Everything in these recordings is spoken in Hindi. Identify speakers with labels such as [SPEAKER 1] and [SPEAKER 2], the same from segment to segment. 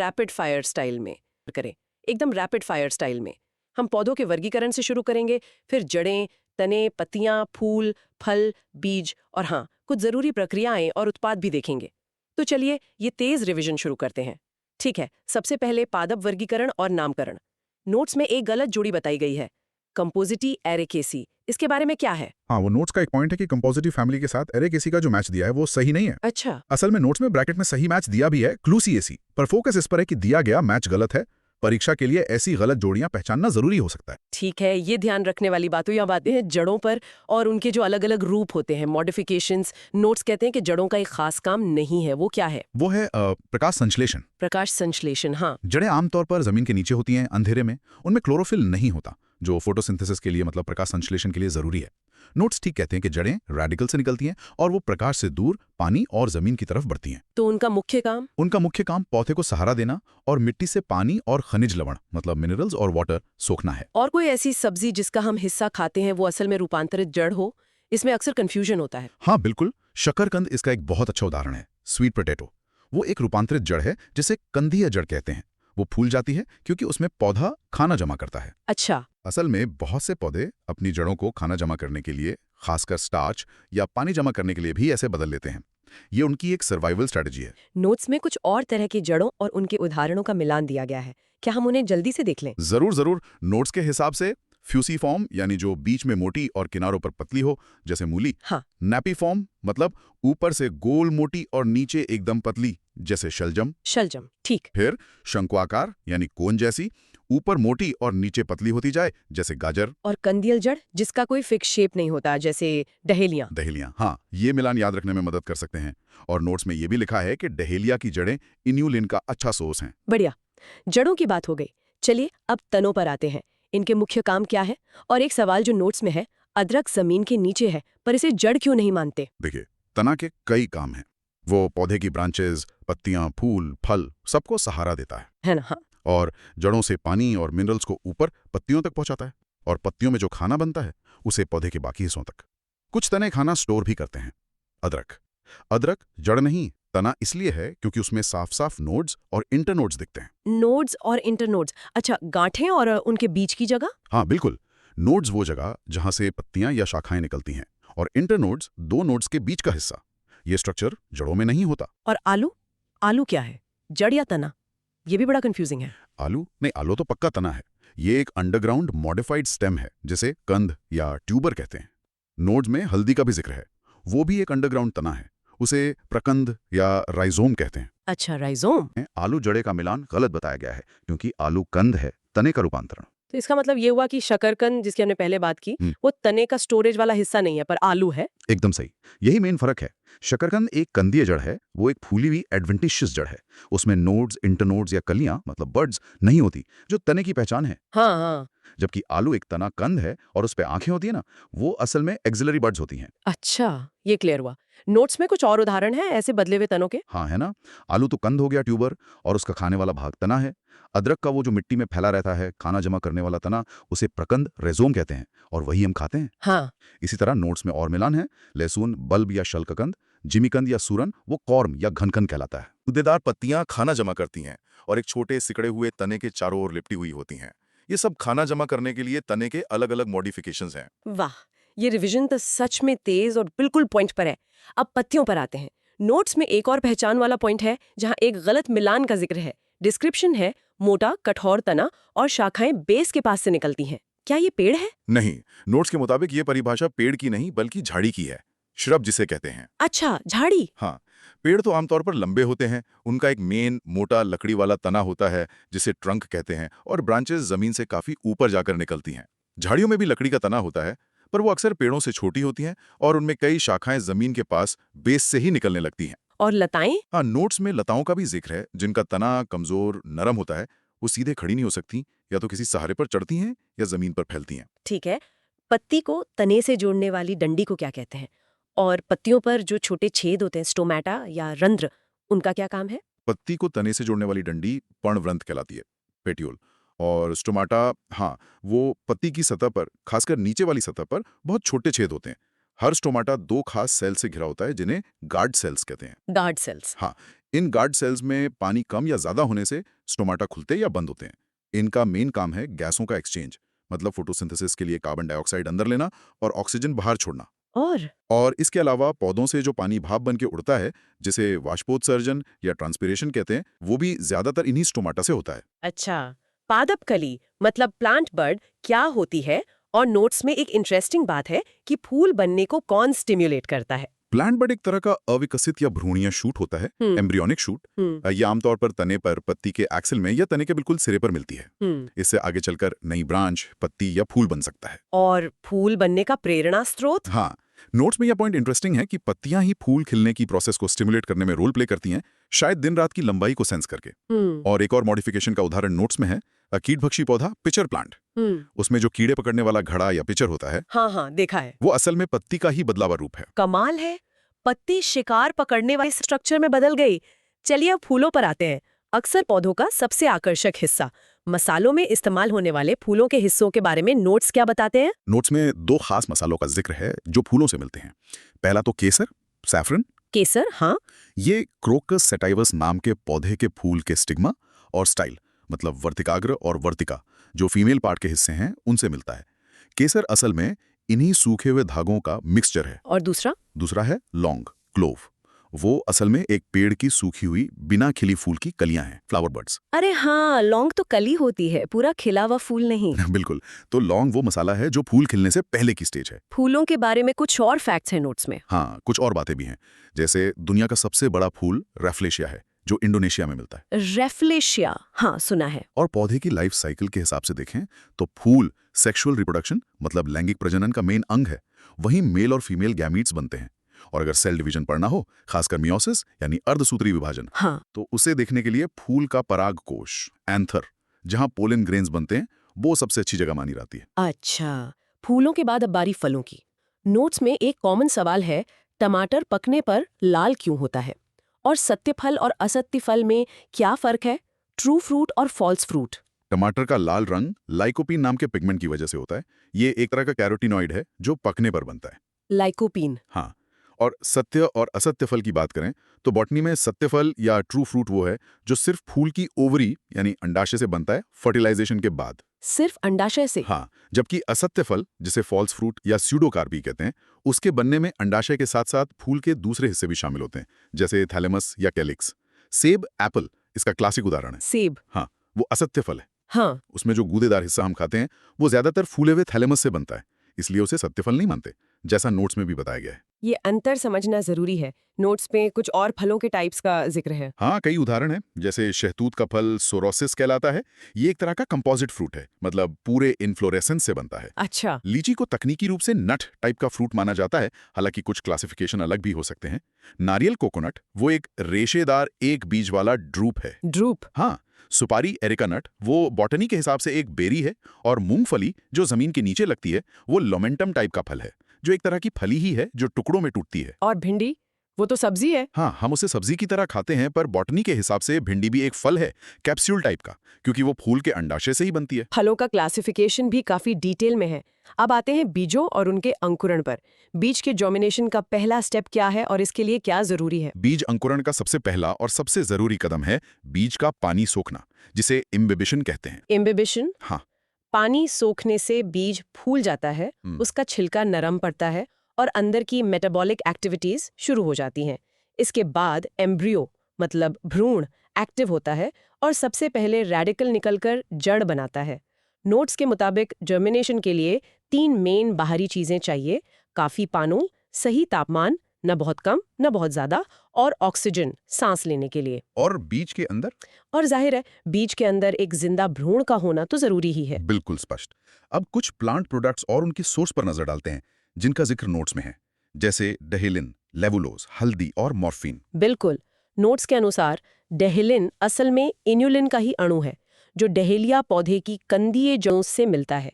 [SPEAKER 1] रैपिड फायर स्टाइल में करें, एकदम रैपिड फायर स्टाइल में। हम पौधों के वर्गीकरण से शुरू करेंगे, फिर जड़ें, तने, पत्तियां, फूल, फल, बीज और हाँ, कुछ जरूरी प्रक्रियाएं और उत्पाद भी देखेंगे। तो चलिए ये तेज रिवीजन शुरू करते हैं। ठीक है, सबसे पहले पादप वर्गीकरण और नामकरण। नोट्स में एक गलत जोड़ी बताई गई है, कंपोजिटी एरेकेसी। इसके बारे में क्या है?
[SPEAKER 2] हाँ, वो नोट्स का एक पॉइंट है कि कंपोजिटिव फैमिली के साथ एरेकेसी का जो मैच दिया है वो सही नहीं है।
[SPEAKER 1] अच्छा।
[SPEAKER 2] असल में नोट्स में ब्रैकेट में सही मैच दिया भी है, क्लूसीएसी, पर फोकस इस पर है कि दिया गया मैच गलत है। परीक्षा के लिए ऐसी गलत जोड़ियां पहचानना जरूरी हो सकता है।
[SPEAKER 1] ठीक है, ये ध्यान रखने वाली बातों या बातें हैं जड़ों पर और उनके जो अलग अलग रूप होते हैं, मॉडिफिकेशंस। नोट्स कहते हैं कि जड़ों का एक खास काम नहीं है, वो क्या है?
[SPEAKER 2] वो है प्रकाश संश्लेषण।
[SPEAKER 1] प्रकाश संश्लेषण, हाँ।
[SPEAKER 2] जड़ें आमतौर पर जमीन के नीचे होती हैं, अंधेरे में। उनमें क्लोरोफिल नहीं होता, जो फोटोसिंथेसिस के लिए मतलब प्रकाश संश्लेषण के लिए जरूरी है। नोट्स ठीक कहते हैं कि जड़ें रेडिकल से निकलती हैं और वो प्रकाश से दूर पानी और जमीन की तरफ बढ़ती हैं।
[SPEAKER 1] तो उनका मुख्य काम?
[SPEAKER 2] उनका मुख्य काम पौधे को सहारा देना और मिट्टी से पानी और खनिज लवण मतलब मिनरल्स और वाटर सोखना है।
[SPEAKER 1] और कोई ऐसी सब्जी जिसका हम हिस्सा खाते हैं वो असल में रूपांतरित जड़ हो? इसमें अक्सर कंफ्यूजन होता है।
[SPEAKER 2] हाँ बिल्कुल, शकरकंद इसका एक बहुत अच्छा उदाहरण है। स्वीट पोटैटो वो एक रूपांतरित जड़ है जिसे कंदीय जड़ कहते हैं। वो फूल जाती है क्योंकि उसमें पौधा खाना जमा करता है।
[SPEAKER 1] अच्छा।
[SPEAKER 2] असल में बहुत से पौधे अपनी जड़ों को खाना जमा करने के लिए, खासकर स्टार्च या पानी जमा करने के लिए भी ऐसे बदल लेते हैं। ये उनकी एक सर्वाइवल स्ट्रेटजी है।
[SPEAKER 1] नोट्स में कुछ और तरह की जड़ों और उनके उदाहरणों का मिलान दिया गया है, क्या हम उन्हें जल्दी से देख लें?
[SPEAKER 2] जरूर जरूर। नोट्स के हिसाब से फ्यूसीफॉर्म यानी जो बीच में मोटी और किनारों पर पतली हो, जैसे मूली।
[SPEAKER 1] हाँ।
[SPEAKER 2] नैपीफॉर्म मतलब ऊपर से गोल मोटी और नीचे एकदम पतली, जैसे शलजम।
[SPEAKER 1] शलजम, ठीक।
[SPEAKER 2] फिर शंक्वाकार यानी कोन जैसी, ऊपर मोटी और नीचे पतली होती जाए, जैसे गाजर।
[SPEAKER 1] और कंदियल जड़ जिसका कोई फिक्स शेप नहीं होता, जैसे डहेलिया।
[SPEAKER 2] डहेलिया, हाँ, ये मिलान याद रखने में मदद कर सकते हैं। और नोट्स में ये भी लिखा है कि डहेलिया की जड़ें इन्यूलिन का अच्छा सोर्स हैं।
[SPEAKER 1] बढ़िया, जड़ों की बात हो गई। चलिए अब तनों पर आते हैं। इनके मुख्य काम क्या है? और एक सवाल जो नोट्स में है, अदरक जमीन के नीचे है पर इसे जड़ क्यों नहीं मानते?
[SPEAKER 2] देखिए, तना के कई काम हैं। वो पौधे की ब्रांचेस, पत्तियां, फूल, फल सबको सहारा देता
[SPEAKER 1] है ना? हाँ।
[SPEAKER 2] और जड़ों से पानी और मिनरल्स को ऊपर पत्तियों तक पहुंचाता है। और पत्तियों में जो खाना बनता है उसे पौधे के बाकी हिस्सों तक। कुछ तने खाना स्टोर भी करते हैं। अदरक अदरक जड़ नहीं, तना इसलिए है क्योंकि उसमें साफ साफ नोड्स और इंटरनोड्स दिखते हैं।
[SPEAKER 1] नोड्स और इंटरनोड्स, अच्छा, गांठें और उनके बीच की जगह?
[SPEAKER 2] हाँ बिल्कुल। नोड्स वो जगह जहां से पत्तियां या शाखाएं निकलती हैं, और इंटरनोड्स दो नोड्स के बीच का हिस्सा। ये स्ट्रक्चर जड़ों में नहीं होता।
[SPEAKER 1] और आलू? आलू क्या है, जड़ या तना? ये भी बड़ा कंफ्यूजिंग है।
[SPEAKER 2] आलू नहीं, आलू तो पक्का तना है। ये एक अंडरग्राउंड मॉडिफाइड स्टेम है, जिसे कंद या ट्यूबर कहते हैं। नोड्स में हल्दी का भी जिक्र है, वो भी एक अंडरग्राउंड तना है। उसे प्रकंद या राइजोम कहते हैं।
[SPEAKER 1] अच्छा, राइजोम।
[SPEAKER 2] आलू जड़े का मिलान गलत बताया गया है, क्योंकि आलू कंद है, तने का रूपांतरण।
[SPEAKER 1] तो इसका मतलब ये हुआ कि शकरकंद, जिसकी हमने पहले बात की, वो तने का स्टोरेज वाला हिस्सा नहीं है, पर आलू है।
[SPEAKER 2] एकदम सही, यही मेन फर्क है। शकरकंद एक कंदीय जड़ है, वो एक फूली हुई एडवेंटिशियस जड़ है। उसमें नोड्स, इंटरनोड्स या कलियां मतलब बर्ड्स नहीं होती, जो तने की पहचान है।
[SPEAKER 1] हाँ हाँ।
[SPEAKER 2] जबकि आलू एक तना कंद है और उस पे आंखें होती है ना, वो असल में एक्सिलरी बर्ड्स होती हैं।
[SPEAKER 1] अच्छा, ये क्लियर हुआ। नोट्स में कुछ और उदाहरण है ऐसे बदले हुए तनों के?
[SPEAKER 2] हाँ है ना। आलू तो कंद हो गया, ट्यूबर, और उसका खाने वाला भाग तना है। अदरक का वो जो मिट्टी में फैला रहता है, खाना जमा करने वाला तना, उसे प्रकंद, रेजोम कहते हैं, और वही हम खाते हैं।
[SPEAKER 1] हाँ।
[SPEAKER 2] इसी तरह नोट्स में और मिलान है। लहसुन बल्ब या शल्ककंद, जिमीकंद या सूरन वो कॉर्म या घनकंद कहलाता है। गूदेदार पत्तियां खाना जमा करती हैं और एक छोटे सिकड़े हुए तने के चारों ओर लिपटी हुई होती हैं। ये सब खाना जमा करने के लिए तने के अलग अलग मॉडिफिकेशंस हैं।
[SPEAKER 1] वाह, ये रिवीजन तो सच में तेज और बिल्कुल पॉइंट पर है। अब पत्तियों पर आते हैं। नोट्स में एक और पहचान वाला पॉइंट है जहां एक गलत मिलान का जिक्र है। डिस्क्रिप्शन है, मोटा कठोर तना और शाखाएं बेस के पास से निकलती हैं। क्या ये पेड़ है?
[SPEAKER 2] नहीं, नोट्स के मुताबिक ये परिभाषा पेड़ की नहीं बल्कि झाड़ी की है, श्रब जिसे कहते हैं।
[SPEAKER 1] अच्छा, झाड़ी।
[SPEAKER 2] हाँ, पेड़ तो आमतौर पर लंबे होते हैं। उनका एक मेन मोटा लकड़ी वाला तना होता है, जिसे ट्रंक कहते हैं, और ब्रांचेस जमीन से काफी ऊपर जाकर निकलती हैं। झाड़ियों में भी लकड़ी का तना होता है, पर वो अक्सर पेड़ों से छोटी होती हैं और उनमें कई शाखाएं जमीन के पास बेस से ही निकलने लगती हैं।
[SPEAKER 1] और लताएं?
[SPEAKER 2] हाँ, नोट्स में लताओं का भी जिक्र है, जिनका तना कमजोर नरम होता है। वो सीधे खड़ी नहीं हो सकती, या तो किसी सहारे पर चढ़ती हैं या जमीन पर फैलती हैं।
[SPEAKER 1] ठीक है। पत्ती को तने से जोड़ने वाली डंडी को क्या कहते हैं? और पत्तियों पर जो छोटे छेद होते हैं, स्टोमेटा या रंध्र, उनका क्या काम है?
[SPEAKER 2] पत्ती को तने से जोड़ने वाली डंडी पर्णवृंत कहलाती है, पेट्यूल। और स्टोमाटा, हाँ, वो पत्ती की सतह पर, खासकर नीचे वाली सतह पर बहुत छोटे छेद होते हैं। हर स्टोमाटा दो खास सेल से घिरा होता है, जिन्हें गार्ड सेल्स कहते हैं।
[SPEAKER 1] Guard cells.
[SPEAKER 2] हाँ, इन गार्ड सेल्स में पानी कम या ज्यादा होने से स्टोमाटा खुलते या बंद होते हैं। इनका मेन काम है गैसों का एक्सचेंज, मतलब फोटोसिंथेसिस के लिए कार्बन डाइऑक्साइड अंदर लेना और ऑक्सीजन बाहर छोड़ना। और इसके अलावा पौधों से जो पानी भाप बन के उड़ता है, जिसे वाष्पोत्सर्जन या ट्रांसपिरेशन कहते हैं, वो भी ज्यादातर इन्हीं स्टोमाटा से होता है।
[SPEAKER 1] अच्छा, पादप कली मतलब प्लांट बर्ड क्या होती है? और नोट्स में एक इंटरेस्टिंग बात है कि फूल बनने को कौन स्टिम्युलेट करता है?
[SPEAKER 2] प्लांट बड एक तरह का अविकसित या भ्रूणीय शूट होता है, एम्ब्रियोनिक शूट। ये आमतौर पर तने पर, पत्ती के एक्सिल में या तने के बिल्कुल सिरे पर मिलती है। इससे आगे चलकर नई ब्रांच, पत्ती या फूल बन सकता है।
[SPEAKER 1] और फूल बनने का प्रेरणा स्रोत?
[SPEAKER 2] हाँ, नोट्स में यह पॉइंट इंटरेस्टिंग है कि पत्तियां ही फूल खिलने की प्रोसेस को स्टिमुलेट करने में रोल प्ले करती हैं, शायद दिन रात की लंबाई को सेंस करके। और एक और मॉडिफिकेशन का उदाहरण नोट्स में है कीटभक्षी पौधा पिचर प्लांट। उसमें जो कीड़े पकड़ने वाला घड़ा या पिचर होता है,
[SPEAKER 1] हाँ, देखा है।
[SPEAKER 2] वो असल में पत्ती का ही बदलावा रूप है।
[SPEAKER 1] कमाल है, पत्ती शिकार पकड़ने वाले स्ट्रक्चर में बदल गई। चलिए अब फूलों पर आते हैं। अक्सर पौधों का सबसे आकर्षक हिस्सा, मसालों में इस्तेमाल होने वाले फूलों के हिस्सों के बारे में नोट्स क्या बताते हैं?
[SPEAKER 2] नोट्स में 2 खास मसालों का जिक्र है जो फूलों से मिलते हैं। पहला तो केसर, सैफरन।
[SPEAKER 1] केसर, हाँ।
[SPEAKER 2] ये क्रोकस सेटाइवस नाम के पौधे के फूल के स्टिग्मा और स्टाइल, मतलब वर्तिकाग्र और वर्तिका, जो फीमेल पार्ट के हिस्से हैं, उनसे मिलता है। केसर असल में इन्हीं सूखे हुए धागों का मिक्सचर है।
[SPEAKER 1] और दूसरा
[SPEAKER 2] है लौंग, क्लोव। वो असल में एक पेड़ की सूखी हुई बिना खिली फूल की कलियां हैं, फ्लावर बर्ड्स।
[SPEAKER 1] अरे हाँ, लौंग तो कली होती है, पूरा खिला हुआ फूल नहीं।
[SPEAKER 2] बिल्कुल। तो लौंग वो मसाला है जो फूल खिलने से पहले की स्टेज है।
[SPEAKER 1] फूलों के बारे में कुछ और फैक्ट्स हैं नोट्स में?
[SPEAKER 2] हाँ, कुछ और बातें भी हैं। जैसे दुनिया का सबसे बड़ा फूल रैफ्लेशिया है, जो इंडोनेशिया में मिलता है।
[SPEAKER 1] रैफ्लेशिया, हाँ सुना है।
[SPEAKER 2] और पौधे की लाइफ साइकिल के हिसाब से देखें तो फूल सेक्सुअल रिप्रोडक्शन, मतलब लैंगिक प्रजनन का मेन अंग है। वहीं मेल और फीमेल गैमीट्स बनते हैं। और अगर सेल डिवीजन पढ़ना हो, खासकर मियोसिस यानी अर्धसूत्री विभाजन,
[SPEAKER 1] हाँ,
[SPEAKER 2] तो उसे देखने के लिए फूल का पराग कोश, एंथर, जहां पोलन ग्रेन्स बनते हैं, वो सबसे अच्छी जगह मानी जाती है।
[SPEAKER 1] अच्छा, फूलों के बाद अब बारी फलों की। नोट्स में एक कॉमन सवाल है, टमाटर पकने पर लाल क्यों होता है? और सत्य फल और असत्य फल में क्या फर्क है? ट्रू फ्रूट और फॉल्स फ्रूट।
[SPEAKER 2] टमाटर का लाल रंग लाइकोपीन नाम के पिगमेंट की वजह से होता है। ये एक तरह का कैरोटीनॉइड है जो पकने पर बनता है।
[SPEAKER 1] लाइकोपीन।
[SPEAKER 2] हाँ, और सत्य और असत्य फल की बात करें तो बॉटनी में सत्य फल या ट्रू फ्रूट वो है जो सिर्फ फूल की ओवरी यानी अंडाशय से बनता है, फर्टिलाइजेशन के बाद।
[SPEAKER 1] सिर्फ अंडाशय से?
[SPEAKER 2] हाँ, जबकि असत्य फल, जिसे फॉल्स फ्रूट या स्यूडोकार्पी कहते हैं, उसके बनने में अंडाशय के साथ साथ फूल के दूसरे हिस्से भी शामिल होते हैं, जैसे थैलेमस या कैलिक्स। सेब, एप्पल इसका क्लासिक उदाहरण है।
[SPEAKER 1] सेब?
[SPEAKER 2] हाँ, वो असत्य फल है।
[SPEAKER 1] हाँ।
[SPEAKER 2] उसमें जो गूदेदार हिस्सा हम खाते हैं वो ज्यादातर फूले हुए थैलेमस से बनता है, इसलिए उसे सत्यफल नहीं मानते, जैसा नोट्स में भी बताया गया है।
[SPEAKER 1] ये अंतर समझना जरूरी है। नोट्स में कुछ और फलों के टाइप्स का जिक्र है।
[SPEAKER 2] हाँ, कई उदाहरण हैं, जैसे शहतूत का फल सोरोसिस कहलाता है। ये एक तरह का कंपोजिट फ्रूट है, मतलब पूरे इन्फ्लोरेसेंस से बनता है।
[SPEAKER 1] अच्छा।
[SPEAKER 2] लीची को तकनीकी रूप से नट टाइप का फ्रूट माना जाता है, हालांकि कुछ क्लासिफिकेशन अलग भी हो सकते हैं। नारियल कोकोनट वो एक रेशेदार एक बीज वाला ड्रूप है।
[SPEAKER 1] ड्रूप?
[SPEAKER 2] हाँ। सुपारी एरिका नट वो बॉटनी के हिसाब से एक बेरी है। और मूंगफली जो जमीन के नीचे लगती है वो लोमेंटम टाइप का फल है, जो एक तरह की फली ही है जो टुकड़ों में टूटती है।
[SPEAKER 1] और भिंडी? वो तो सब्जी है।
[SPEAKER 2] हाँ, हम उसे सब्जी की तरह खाते हैं, पर बॉटनी के हिसाब से भिंडी भी एक फल है, कैप्सूल टाइप का, क्योंकि वो फूल के अंडाशय से ही बनती है।
[SPEAKER 1] फलों का क्लासिफिकेशन भी काफी डिटेल में है। अब आते हैं बीजों और उनके अंकुरण पर। बीज के जर्मिनेशन का पहला स्टेप क्या है और इसके लिए क्या जरूरी है?
[SPEAKER 2] बीज अंकुरण का सबसे पहला और सबसे जरूरी कदम है बीज का पानी सोखना, जिसे इम्बिबिशन कहते हैं।
[SPEAKER 1] इम्बिबिशन?
[SPEAKER 2] हाँ।
[SPEAKER 1] पानी सोखने से बीज फूल जाता है, उसका छिलका नरम पड़ता है और अंदर की मेटाबॉलिक एक्टिविटीज शुरू हो जाती हैं। इसके बाद एम्ब्रियो मतलब भ्रूण एक्टिव होता है और सबसे पहले रेडिकल निकलकर जड़ बनाता है। नोट्स के मुताबिक जर्मिनेशन के लिए 3 मेन बाहरी चीजें चाहिए: काफी पानी, सही तापमान, न बहुत कम न बहुत ज्यादा, और ऑक्सीजन सांस लेने के लिए।
[SPEAKER 2] और बीज के अंदर?
[SPEAKER 1] और जाहिर है बीज के अंदर एक जिंदा भ्रूण का होना तो जरूरी ही है।
[SPEAKER 2] बिल्कुल स्पष्ट। अब कुछ प्लांट प्रोडक्ट्स और उनकी सोर्स पर नजर डालते हैं जिनका जिक्र नोट्स में है, जैसे डहेलिन, लेवुलोज, हल्दी और मॉर्फिन।
[SPEAKER 1] बिल्कुल। नोट्स के अनुसार डहेलिन असल में इन्युलिन का ही अणु है, जो डहेलिया पौधे की कंदीय जड़ों से मिलता है।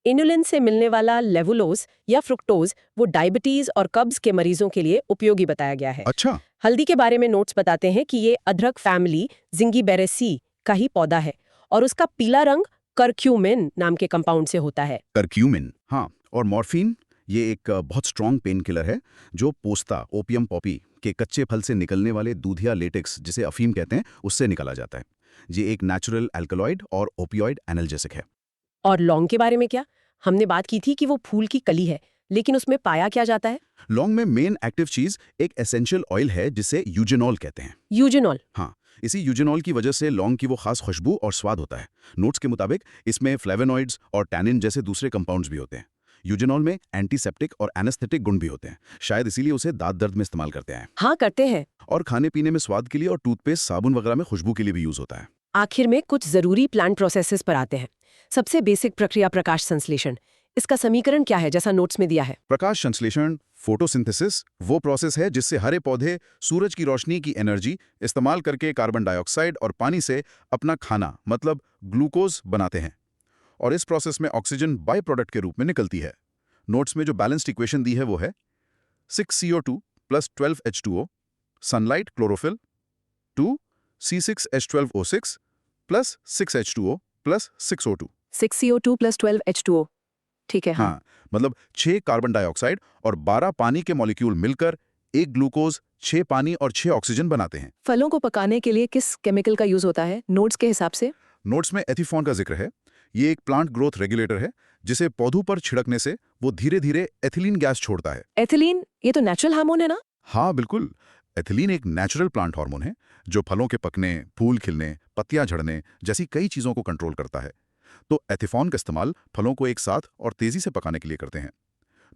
[SPEAKER 1] इन्युलिन से मिलने वाला लेवुलोज या फ्रुक्टोज वो डायबिटीज और कब्ज के मरीजों के लिए उपयोगी बताया गया है।
[SPEAKER 2] अच्छा।
[SPEAKER 1] हल्दी के बारे में नोट्स बताते हैं कि ये अदरक फैमिली जिंगीबेरेसी का ही पौधा है और उसका पीला रंग करक्यूमिन नाम के कंपाउंड से होता है।
[SPEAKER 2] करक्यूमिन, हाँ। और मॉर्फिन,
[SPEAKER 3] ये एक बहुत स्ट्रॉन्ग पेन किलर है जो पोस्ता ओपियम पॉपी के कच्चे फल से निकलने वाले दूधिया लेटेक्स जिसे अफीम कहते हैं उससे निकाला जाता है। ये एक नेचुरल अल्कलॉइड और ओपियोइड एनाल्जेसिक है।
[SPEAKER 1] और लौंग के बारे में क्या? हमने बात की थी कि वो फूल की कली है, लेकिन उसमें पाया क्या जाता है?
[SPEAKER 3] लौंग में मेन एक्टिव चीज एक एसेंशियल ऑयल है जिसे यूजेनॉल कहते हैं।
[SPEAKER 1] यूजेनॉल।
[SPEAKER 3] हाँ, इसी यूजेनॉल की वजह से लौंग की वो खास खुशबू और स्वाद होता है। नोट्स के मुताबिक इसमें फ्लेवोनॉइड्स और टैनिन जैसे दूसरे कंपाउंड्स भी होते हैं। यूजेनॉल में एंटीसेप्टिक और एनेस्थेटिक गुण भी होते हैं, शायद इसीलिए उसे दांत दर्द में इस्तेमाल करते हैं।
[SPEAKER 1] हाँ, करते हैं।
[SPEAKER 3] और खाने पीने में स्वाद के लिए और टूथपेस्ट साबुन वगैरह में खुशबू के लिए भी यूज होता है।
[SPEAKER 1] आखिर में कुछ जरूरी प्लांट प्रोसेसेस पर आते हैं। सबसे बेसिक प्रक्रिया प्रकाश संश्लेषण। इसका समीकरण क्या है जैसा नोट्स में दिया है?
[SPEAKER 3] प्रकाश संश्लेषण फोटोसिंथेसिस वो प्रोसेस है जिससे हरे पौधे सूरज की रोशनी की एनर्जी इस्तेमाल करके कार्बन डाइऑक्साइड और पानी से अपना खाना मतलब ग्लूकोज बनाते हैं, और इस प्रोसेस में ऑक्सीजन बाय प्रोडक्ट के रूप में निकलती है। नोट्स में जो बैलेंस्ड इक्वेशन दी है वो है 6CO2 + 12H2O sunlight chlorophyll 2 C6H12O6 + 6H2O + 6O2।
[SPEAKER 1] 6CO2 + 12H2O। ठीक है।
[SPEAKER 3] हाँ, मतलब 6 कार्बन डाइऑक्साइड और 12 पानी के मॉलिक्यूल मिलकर एक ग्लूकोज 6 पानी और 6 ऑक्सीजन बनाते हैं।
[SPEAKER 1] फलों को पकाने के लिए किस केमिकल का यूज होता है नोट्स के हिसाब से?
[SPEAKER 3] नोट्स में एथिफॉन का जिक्र है। ये एक प्लांट ग्रोथ रेगुलेटर है जिसे पौधों पर छिड़कने से वो धीरे धीरे एथिलीन गैस छोड़ता है।
[SPEAKER 1] एथिलीन, ये तो नेचुरल हार्मोन है ना?
[SPEAKER 3] हाँ बिल्कुल, एथिलीन एक नेचुरल प्लांट हार्मोन है जो फलों के पकने, फूल खिलने, पत्तियां झड़ने जैसी कई चीजों को कंट्रोल करता है। तो एथिफॉन का इस्तेमाल फलों को एक साथ और तेजी से पकाने के लिए करते हैं।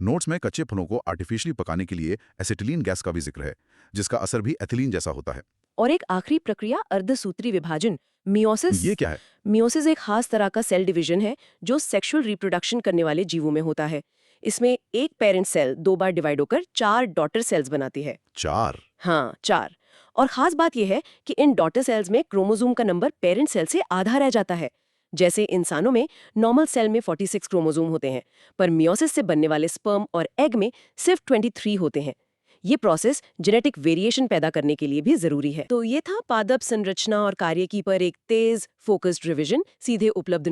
[SPEAKER 3] नोट्स में कच्चे फलों को आर्टिफिशियली पकाने के लिए एसिटिलीन गैस का भी जिक्र है, जिसका असर भी एथिलीन जैसा होता है।
[SPEAKER 1] और एक आखिरी प्रक्रिया अर्धसूत्री विभाजन, मियोसिस।
[SPEAKER 3] ये क्या है?
[SPEAKER 1] मियोसिस एक खास तरह का सेल डिवीजन है जो सेक्सुअल रिप्रोडक्शन करने वाले जीवों में होता है। इसमें एक पेरेंट सेल 2 बार डिवाइड होकर 4 डॉटर सेल्स बनाती है।
[SPEAKER 3] 4?
[SPEAKER 1] हाँ, 4। और खास बात यह है कि इन डॉटर सेल्स में क्रोमोसोम का नंबर पेरेंट सेल से आधा रह जाता है। जैसे इंसानों में नॉर्मल सेल में 46 क्रोमोसोम होते हैं, पर मियोसिस से बनने वाले स्पर्म और एग में सिर्फ 23 होते हैं। ये प्रोसेस जेनेटिक वेरिएशन पैदा करने के लिए भी जरूरी है। तो ये था पादप संरचना और कार्यकी पर एक तेज फोकस्ड रिवीजन, सीधे उपलब्ध